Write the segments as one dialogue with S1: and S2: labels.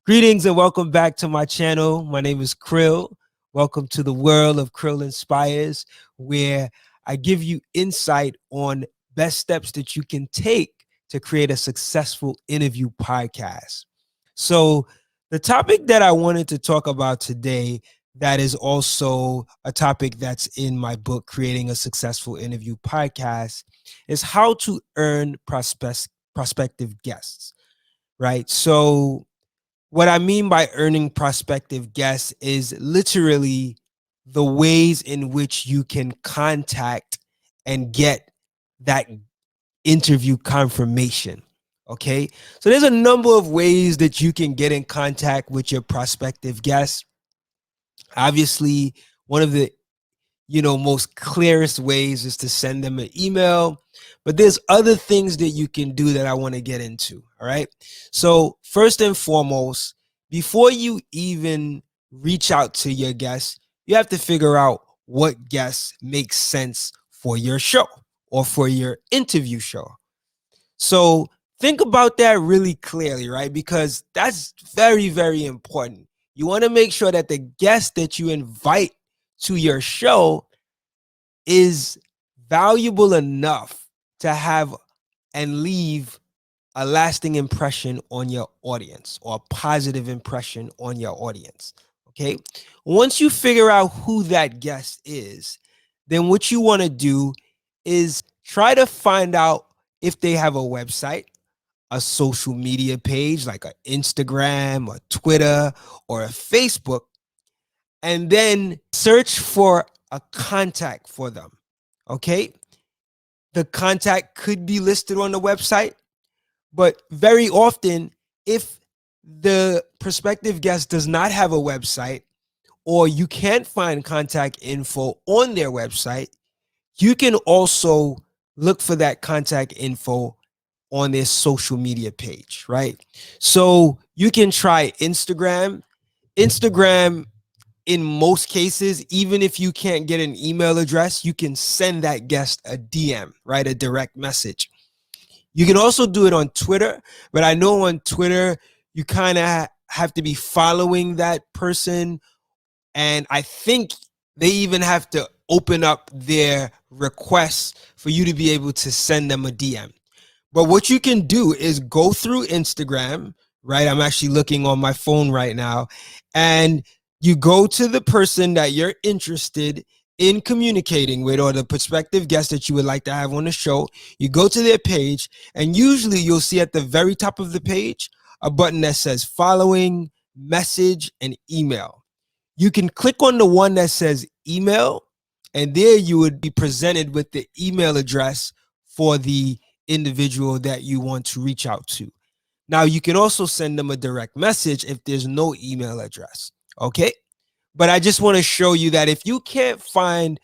S1: Greetings and welcome back to my channel. My name is Cril. Welcome to the world of Cril Inspires, where I give you insight on best steps that you can take to create a successful interview podcast. So, the topic that I wanted to talk about today, that is also a topic that's in my book, Creating a Successful Interview Podcast, is how to earn prospective guests, right? So, what I mean by earning prospective guests is literally the ways in which you can contact and get that interview confirmation. Okay. So there's a number of ways that you can get in contact with your prospective guests. Obviously, one of the most clearest ways is to send them an email. But there's other things that you can do that I want to get into. All right. So first and foremost, before you even reach out to your guests, you have to figure out what guests make sense for your show or for your interview show. So think about that really clearly, right? Because that's very, very important. You want to make sure that the guest that you invite to your show is valuable enough to have and leave a lasting impression on your audience, or a positive impression on your audience. Okay. Once you figure out who that guest is, then what you want to do is try to find out if they have a website, a social media page like an Instagram or Twitter or a Facebook, and then search for a contact for them. Okay. The contact could be listed on the website, but very often, if the prospective guest does not have a website, or you can't find contact info on their website, you can also look for that contact info on their social media page, right? So you can try Instagram. Instagram, in most cases, even if you can't get an email address, you can send that guest a DM, right? A direct message. You can also do it on Twitter, but I know on Twitter, you kind of have to be following that person. And I think they even have to open up their requests for you to be able to send them a DM. But what you can do is go through Instagram, right? I'm actually looking on my phone right now. And you go to the person that you're interested in communicating with, or the prospective guest that you would like to have on the show. You go to their page, and usually you'll see at the very top of the page a button that says following, message, and email. You can click on the one that says email, and there you would be presented with the email address for the individual that you want to reach out to. Now, you can also send them a direct message if there's no email address. Okay. But I just want to show you that if you can't find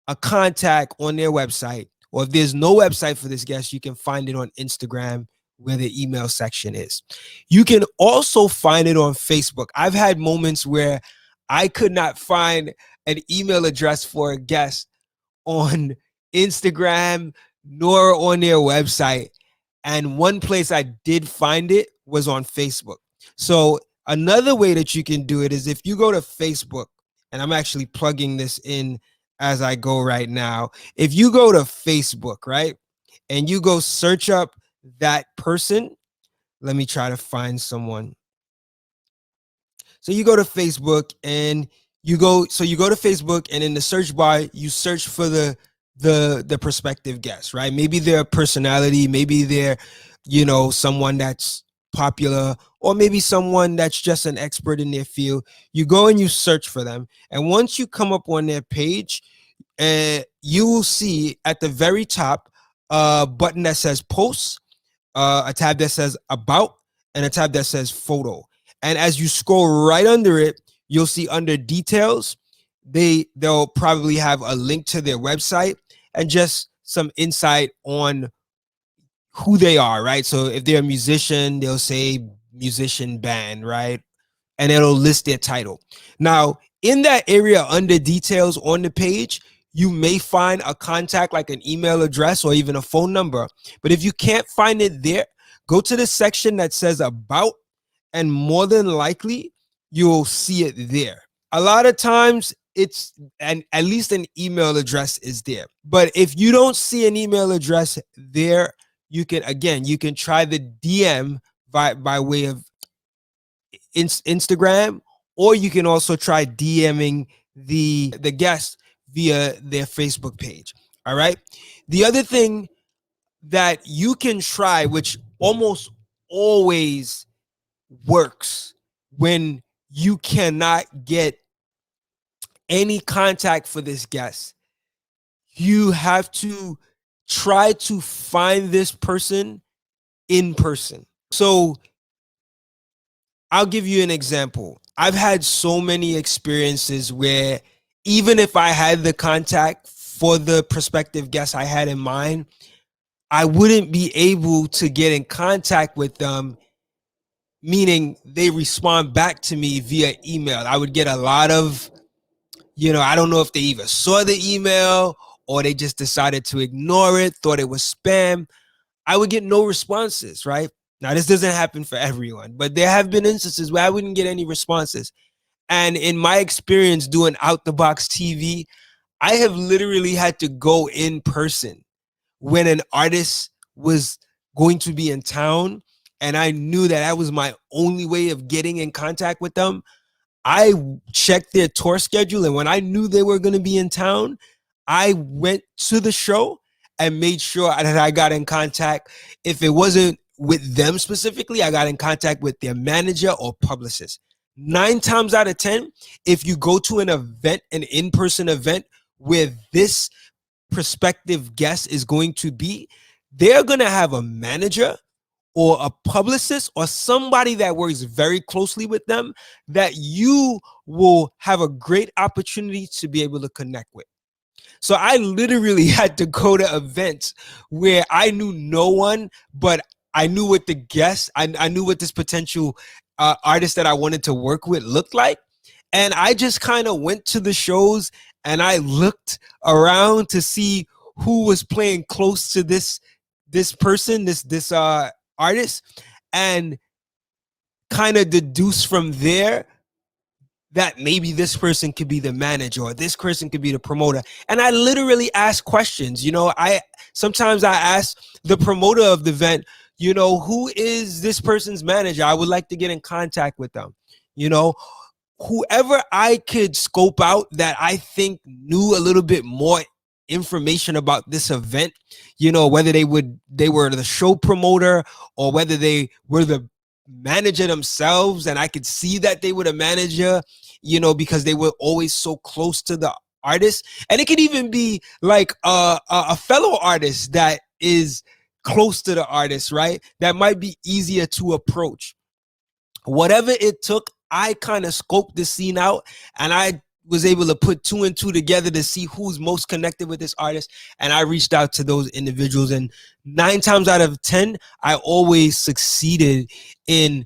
S1: a contact on their website, or if there's no website for this guest, you can find it on Instagram, where the email section is. You can also find it on Facebook. I've had moments where I could not find an email address for a guest on Instagram nor on their website. And one place I did find it was on Facebook. So another way that you can do it is if you go to Facebook, and I'm actually plugging this in as I go right now. If you go to Facebook, right, and you go search up that person, let me try to find someone. So you go to Facebook, and you go to Facebook, and in the search bar, you search for the prospective guest, right? Maybe they're a personality, maybe they're, someone that's popular, or maybe someone that's just an expert in their field. You go and you search for them. And once you come up on their page, you will see at the very top a button that says posts, a tab that says about, and a tab that says photo. And as you scroll right under it, you'll see under details, they'll probably have a link to their website and just some insight on who they are, right? So if they're a musician, they'll say musician band, right? And it'll list their title. Now, in that area under details on the page, you may find a contact like an email address or even a phone number. But if you can't find it there, go to the section that says about and more than likely you'll see it there. A lot of times it's at least an email address is there. But if you don't see an email address there, you can try the DM by way of Instagram, or you can also try DMing the guest via their Facebook page. All right. The other thing that you can try, which almost always works when you cannot get any contact for this guest, you have to try to find this person in person. So I'll give you an example. I've had so many experiences where even if I had the contact for the prospective guest I had in mind, I wouldn't be able to get in contact with them, meaning they respond back to me via email. I would get a lot of, I don't know if they even saw the email or they just decided to ignore it, thought it was spam. I would get no responses, right? Now, this doesn't happen for everyone, but there have been instances where I wouldn't get any responses. And in my experience doing out the box TV, I have literally had to go in person when an artist was going to be in town, and I knew that was my only way of getting in contact with them. I checked their tour schedule, and when I knew they were going to be in town, I went to the show and made sure that I got in contact. If it wasn't with them specifically, I got in contact with their manager or publicist. 9 times out of 10, if you go to an event, an in-person event where this prospective guest is going to be, they're going to have a manager or a publicist or somebody that works very closely with them that you will have a great opportunity to be able to connect with. So I literally had to go to events where I knew no one, but I knew what the guest, I knew what this potential artist that I wanted to work with looked like. And I just kind of went to the shows and I looked around to see who was playing close to this person, this artist, and kind of deduce from there that maybe this person could be the manager or this person could be the promoter. And I literally ask questions. Sometimes I ask the promoter of the event, who is this person's manager? I would like to get in contact with them. Whoever I could scope out that I think knew a little bit more information about this event, whether they were the show promoter or whether they were the manager themselves, and I could see that they were the manager, because they were always so close to the artist. And it could even be like a fellow artist that is close to the artist, right? That might be easier to approach. Whatever it took, I kind of scoped the scene out, and I was able to put 2 and 2 together to see who's most connected with this artist. And I reached out to those individuals, and 9 times out of 10, I always succeeded in,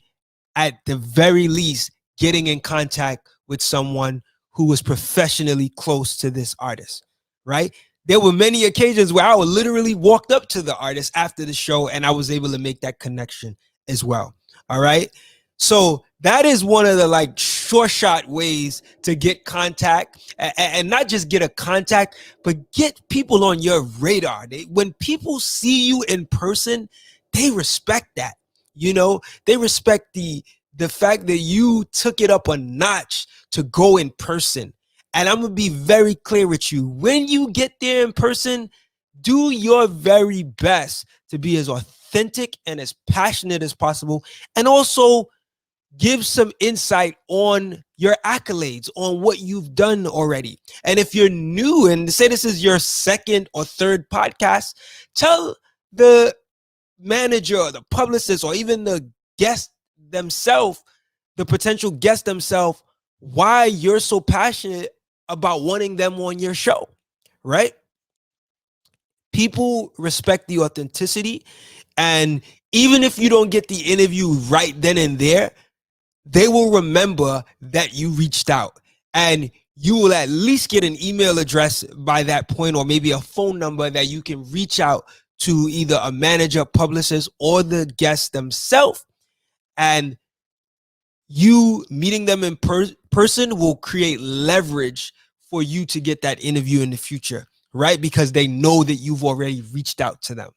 S1: at the very least, getting in contact with someone who was professionally close to this artist, right? There were many occasions where I would literally walked up to the artist after the show and I was able to make that connection as well. All right. So that is one of the sure shot ways to get contact, and not just get a contact, but get people on your radar. When people see you in person, they respect that. They respect the fact that you took it up a notch to go in person. And I'm going to be very clear with you. When you get there in person, do your very best to be as authentic and as passionate as possible, and also give some insight on your accolades, on what you've done already. And if you're new and say this is your second or third podcast, tell the manager or the publicist or even the guest themselves, the potential guest themselves, why you're so passionate about wanting them on your show, right? People respect the authenticity. And even if you don't get the interview right then and there, they will remember that you reached out, and you will at least get an email address by that point, or maybe a phone number that you can reach out to either a manager, publicist, or the guest themselves. And you meeting them in person will create leverage for you to get that interview in the future, right? Because they know that you've already reached out to them.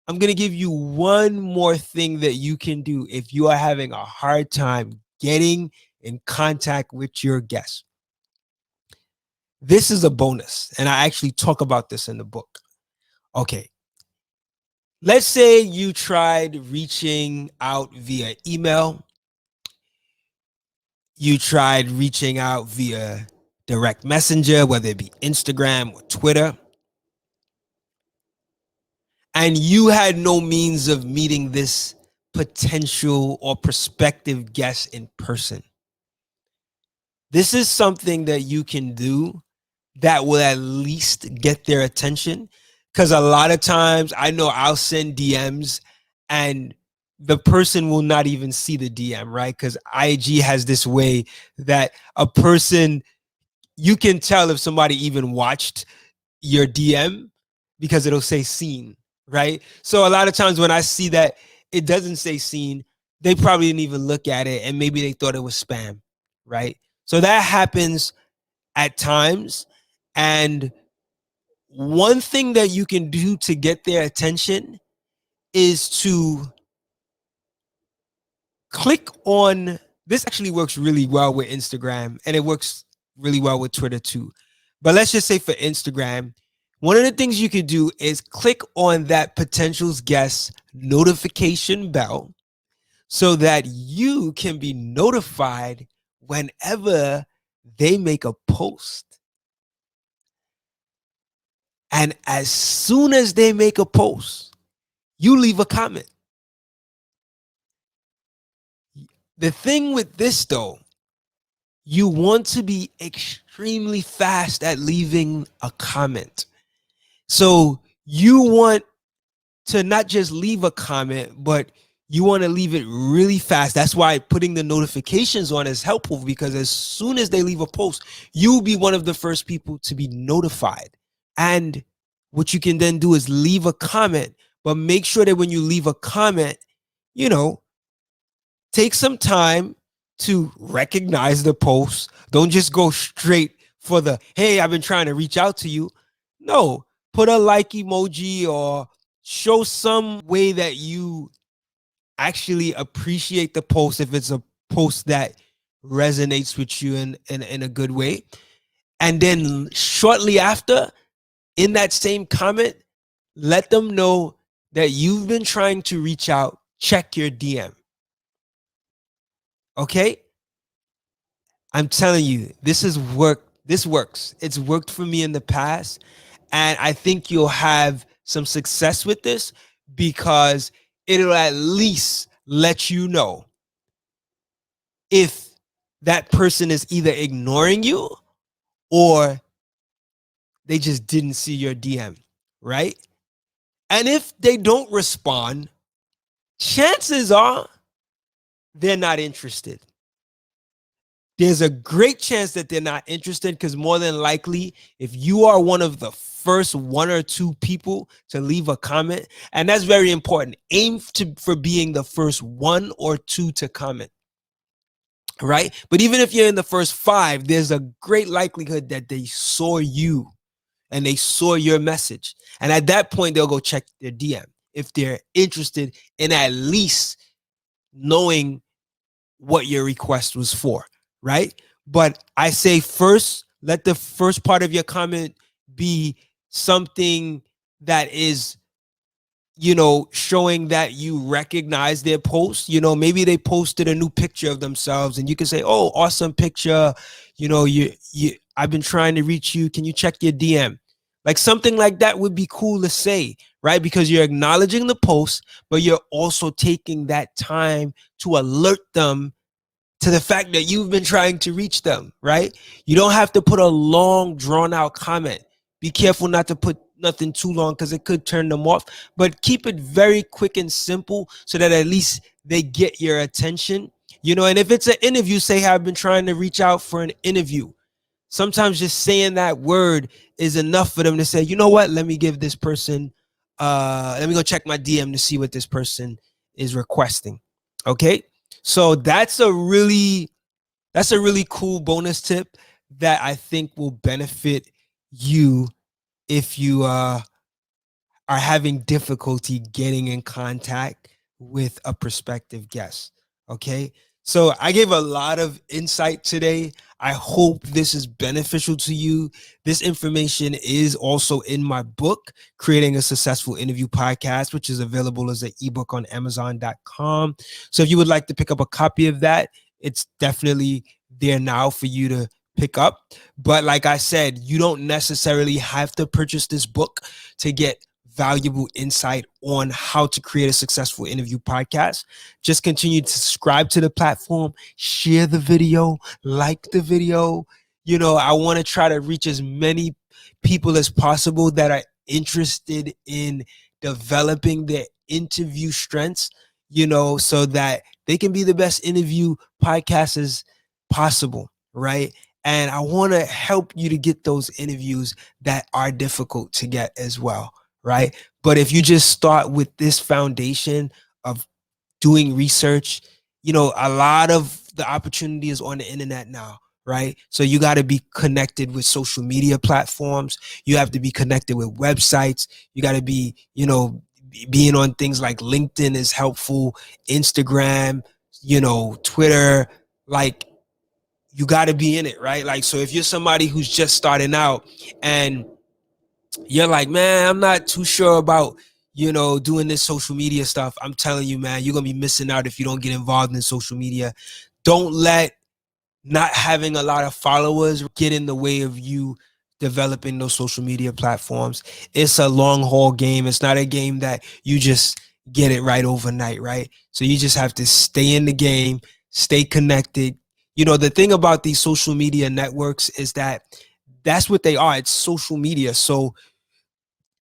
S1: I'm going to give you one more thing that you can do if you are having a hard time getting in contact with your guests. This is a bonus, and I actually talk about this in the book. Okay. Let's say you tried reaching out via email. You tried reaching out via direct messenger, whether it be Instagram or Twitter, and you had no means of meeting this potential or prospective guest in person. This is something that you can do that will at least get their attention. Because a lot of times I know I'll send DMs and the person will not even see the DM, right? Because IG has this way that a person, you can tell if somebody even watched your DM because it'll say seen, right? So a lot of times when I see that it doesn't say seen, they probably didn't even look at it and maybe they thought it was spam, right? So that happens at times. And one thing that you can do to get their attention is to click on this. Actually works really well with Instagram and it works really well with Twitter too. But let's just say for Instagram, one of the things you could do is click on that potential guest notification bell so that you can be notified whenever they make a post. And as soon as they make a post, you leave a comment. The thing with this though, you want to be extremely fast at leaving a comment. So you want to not just leave a comment, but you want to leave it really fast. That's why putting the notifications on is helpful, because as soon as they leave a post, you'll be one of the first people to be notified. And what you can then do is leave a comment, but make sure that when you leave a comment, take some time to recognize the post. Don't just go straight for the, hey, I've been trying to reach out to you. No, put a like emoji or show some way that you actually appreciate the post if it's a post that resonates with you in a good way. And then shortly after, in that same comment, let them know that you've been trying to reach out, check your DM. Okay? I'm telling you, this is work. This works. It's worked for me in the past. And I think you'll have some success with this because it'll at least let you know if that person is either ignoring you or they just didn't see your DM, right? And if they don't respond, chances are they're not interested. There's a great chance that they're not interested because more than likely, if you are one of the first one or two people to leave a comment, and that's very important, aim for being the first one or two to comment, right? But even if you're in the first 5, there's a great likelihood that they saw you and they saw your message. And at that point, they'll go check their DM if they're interested in at least knowing what your request was for, right? But I say first, let the first part of your comment be something that is, showing that you recognize their post. Maybe they posted a new picture of themselves and you can say, oh, awesome picture. I've been trying to reach you. Can you check your DM? Like something like that would be cool to say, right? Because you're acknowledging the post, but you're also taking that time to alert them to the fact that you've been trying to reach them, right? You don't have to put a long, drawn out comment. Be careful not to put nothing too long because it could turn them off, but keep it very quick and simple so that at least they get your attention. And if it's an interview, say, I've been trying to reach out for an interview. Sometimes just saying that word is enough for them to say, you know what, let me give this person, let me go check my DM to see what this person is requesting. Okay. So that's a really cool bonus tip that I think will benefit you if you are having difficulty getting in contact with a prospective guest. Okay. So I gave a lot of insight today. I hope this is beneficial to you. This information is also in my book, Creating a Successful Interview Podcast, which is available as an ebook on Amazon.com. So if you would like to pick up a copy of that, it's definitely there now for you to pick up. But like I said, you don't necessarily have to purchase this book to get valuable insight on how to create a successful interview podcast. Just continue to subscribe to the platform, share the video, like the video. I want to try to reach as many people as possible that are interested in developing their interview strengths, so that they can be the best interview podcasters possible, right? And I want to help you to get those interviews that are difficult to get as well, right? But if you just start with this foundation of doing research, a lot of the opportunity is on the internet now, right? So you got to be connected with social media platforms. You have to be connected with websites. You got to be, being on things like LinkedIn is helpful, Instagram, Twitter, like you got to be in it, right? Like, so if you're somebody who's just starting out and you're like, man, I'm not too sure about, doing this social media stuff. I'm telling you, man, you're going to be missing out if you don't get involved in social media. Don't let not having a lot of followers get in the way of you developing those social media platforms. It's a long haul game. It's not a game that you just get it right overnight, right? So you just have to stay in the game, stay connected. The thing about these social media networks is that that's what they are. It's social media. So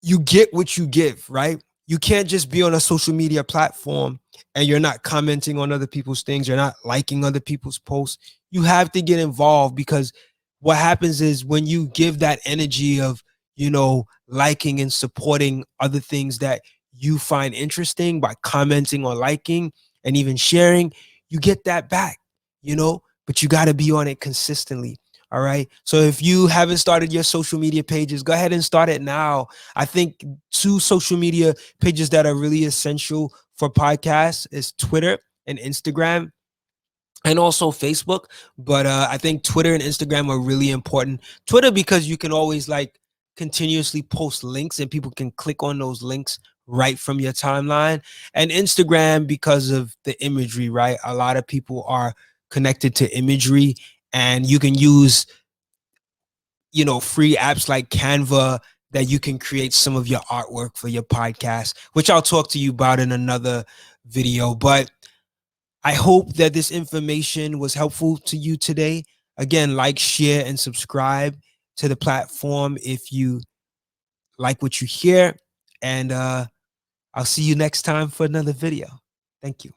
S1: you get what you give, right? You can't just be on a social media platform and you're not commenting on other people's things. You're not liking other people's posts. You have to get involved, because what happens is when you give that energy of, liking and supporting other things that you find interesting by commenting or liking and even sharing, you get that back, but you got to be on it consistently. All right. So if you haven't started your social media pages, go ahead and start it now. I think two social media pages that are really essential for podcasts is Twitter and Instagram, and also Facebook. But I think Twitter and Instagram are really important. Twitter, because you can always like continuously post links and people can click on those links right from your timeline. And Instagram, because of the imagery, right? A lot of people are connected to imagery, and you can use free apps like Canva that you can create some of your artwork for your podcast, which I'll talk to you about in another video. But I hope that this information was helpful to you today. Again, like, share, and subscribe to the platform if you like what you hear. And I'll see you next time for another video. Thank you.